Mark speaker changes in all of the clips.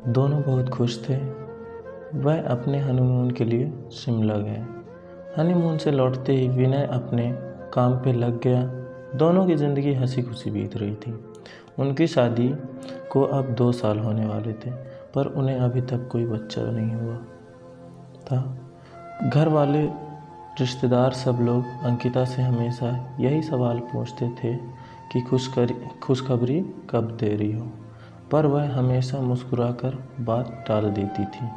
Speaker 1: दोनों बहुत खुश थे। वह अपने हनीमून के लिए शिमला गए। हनीमून से लौटते ही विनय अपने काम पे लग गया। दोनों की ज़िंदगी हंसी खुशी बीत रही थी। उनकी शादी को अब 2 साल होने वाले थे, पर उन्हें अभी तक कोई बच्चा नहीं हुआ था। घर वाले, रिश्तेदार, सब लोग अंकिता से हमेशा यही सवाल पूछते थे कि खुशखबरी कब दे रही हो, पर वह हमेशा मुस्कुराकर बात टाल देती थी।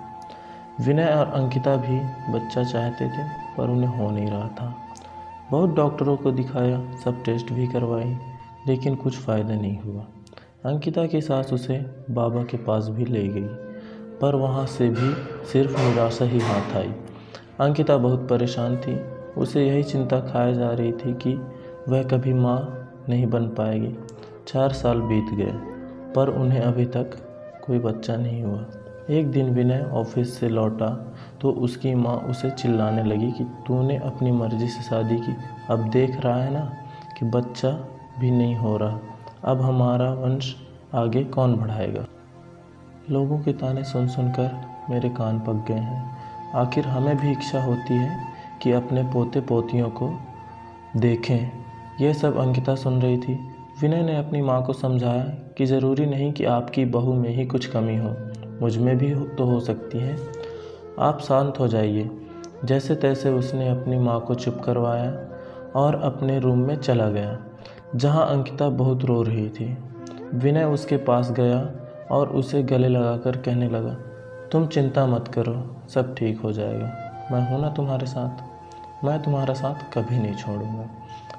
Speaker 1: विनय और अंकिता भी बच्चा चाहते थे, पर उन्हें हो नहीं रहा था। बहुत डॉक्टरों को दिखाया, सब टेस्ट भी करवाए, लेकिन कुछ फ़ायदा नहीं हुआ। अंकिता की सास उसे बाबा के पास भी ले गई, पर वहाँ से भी सिर्फ निराशा ही हाथ आई। अंकिता बहुत परेशान थी। उसे यही चिंता खाए जा रही थी कि वह कभी माँ नहीं बन पाएगी। 4 साल बीत गए, पर उन्हें अभी तक कोई बच्चा नहीं हुआ। एक दिन विनय ऑफिस से लौटा तो उसकी माँ उसे चिल्लाने लगी कि तूने अपनी मर्जी से शादी की, अब देख रहा है ना कि बच्चा भी नहीं हो रहा, अब हमारा वंश आगे कौन बढ़ाएगा। लोगों के ताने सुन सुनकर मेरे कान पक गए हैं। आखिर हमें भी इच्छा होती है कि अपने पोते पोतियों को देखें। यह सब अंकिता सुन रही थी। विनय ने अपनी माँ को समझाया कि ज़रूरी नहीं कि आपकी बहू में ही कुछ कमी हो, मुझ में भी तो हो सकती है। आप शांत हो जाइए। जैसे तैसे उसने अपनी माँ को चुप करवाया और अपने रूम में चला गया, जहाँ अंकिता बहुत रो रही थी। विनय उसके पास गया और उसे गले लगाकर कहने लगा, तुम चिंता मत करो, सब ठीक हो जाएगा। मैं हूँ ना तुम्हारे साथ, मैं तुम्हारा साथ कभी नहीं छोड़ूंगा।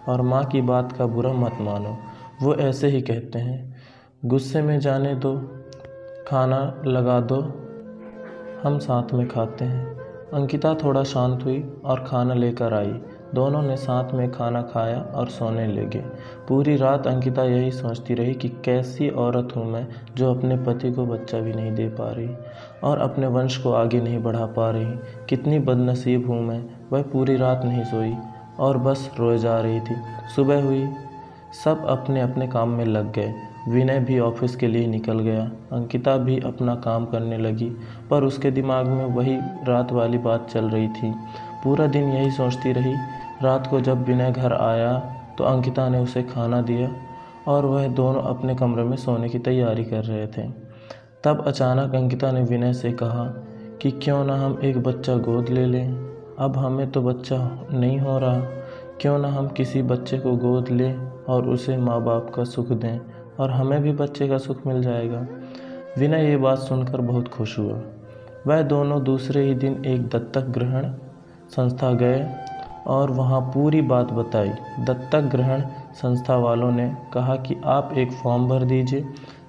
Speaker 1: और माँ की बात का बुरा मत मानो, वो ऐसे ही कहते हैं। गुस्से में जाने दो, खाना लगा दो, हम साथ में खाते हैं। अंकिता थोड़ा शांत हुई और खाना लेकर आई। दोनों ने साथ में खाना खाया और सोने लगे। पूरी रात अंकिता यही सोचती रही कि कैसी औरत हूँ मैं, जो अपने पति को बच्चा भी नहीं दे पा रही और अपने वंश को आगे नहीं बढ़ा पा रही। कितनी बदनसीब हूँ मैं। वह पूरी रात नहीं सोई और बस रोए जा रही थी। सुबह हुई, सब अपने अपने काम में लग गए। विनय भी ऑफिस के लिए निकल गया। अंकिता भी अपना काम करने लगी, पर उसके दिमाग में वही रात वाली बात चल रही थी। पूरा दिन यही सोचती रही। रात को जब विनय घर आया तो अंकिता ने उसे खाना दिया और वह दोनों अपने कमरे में सोने की तैयारी कर रहे थे। तब अचानक अंकिता ने विनय से कहा कि क्यों ना हम एक बच्चा गोद ले लें। अब हमें तो बच्चा नहीं हो रहा, क्यों ना हम किसी बच्चे को गोद लें और उसे माँ बाप का सुख दें और हमें भी बच्चे का सुख मिल जाएगा। विनय ये बात सुनकर बहुत खुश हुआ। वह दोनों दूसरे ही दिन एक दत्तक ग्रहण संस्था गए और वहाँ पूरी बात बताई। दत्तक ग्रहण संस्था वालों ने कहा कि आप एक फॉर्म भर दीजिए,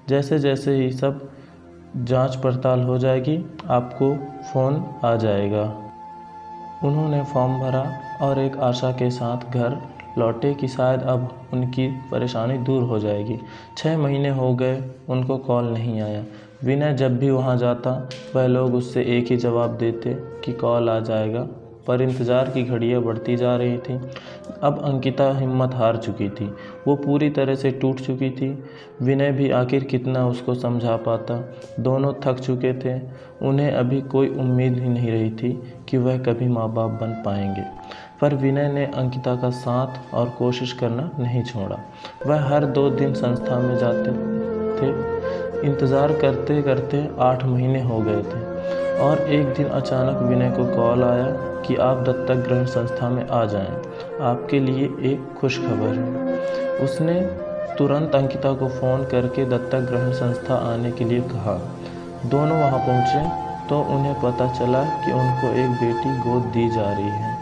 Speaker 1: जैसे जैसे ये सब जांच पड़ताल हो जाएगी आपको फ़ोन आ जाएगा। उन्होंने फॉर्म भरा और एक आशा के साथ घर लौटे कि शायद अब उनकी परेशानी दूर हो जाएगी। 6 महीने हो गए, उनको कॉल नहीं आया। विनय जब भी वहां जाता, वह लोग उससे एक ही जवाब देते कि कॉल आ जाएगा, पर इंतज़ार की घड़ियां बढ़ती जा रही थीं। अब अंकिता हिम्मत हार चुकी थी, वो पूरी तरह से टूट चुकी थी। विनय भी आखिर कितना उसको समझा पाता। दोनों थक चुके थे। उन्हें अभी कोई उम्मीद ही नहीं रही थी कि वह कभी माँ बाप बन पाएंगे। पर विनय ने अंकिता का साथ और कोशिश करना नहीं छोड़ा। वह हर 2 दिन संस्था में जाते थे। इंतज़ार करते करते 8 महीने हो गए थे और एक दिन अचानक विनय को कॉल आया कि आप दत्तक ग्रहण संस्था में आ जाएं, आपके लिए एक खुश खबर है। उसने तुरंत अंकिता को फ़ोन करके दत्तक ग्रहण संस्था आने के लिए कहा। दोनों वहां पहुंचे तो उन्हें पता चला कि उनको एक बेटी गोद दी जा रही है,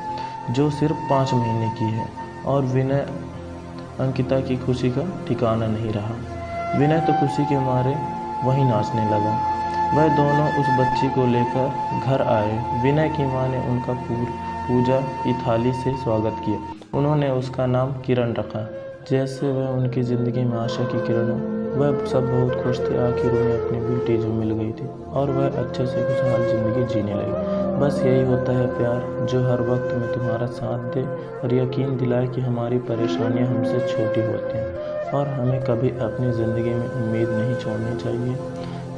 Speaker 1: जो सिर्फ 5 महीने की है। और विनय अंकिता की खुशी का ठिकाना नहीं रहा। विनय तो खुशी के मारे वहीं नाचने लगा। वह दोनों उस बच्ची को लेकर घर आए। विनय की माँ ने उनका पूजा की थाली से स्वागत किया। उन्होंने उसका नाम किरण रखा, जैसे वह उनकी ज़िंदगी में आशा की किरण हो। वह सब बहुत खुश थे। आखिर उन्हें अपनी बेटी जो मिल गई थी और वह अच्छे से खुशहाल ज़िंदगी जीने लगी। बस यही होता है प्यार, जो हर वक्त में तुम्हारा साथ दे और यकीन दिलाए कि हमारी परेशानियां हमसे छोटी होती हैं और हमें कभी अपनी ज़िंदगी में उम्मीद नहीं छोड़नी चाहिए।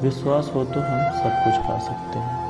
Speaker 1: विश्वास हो तो हम सब कुछ पा सकते हैं।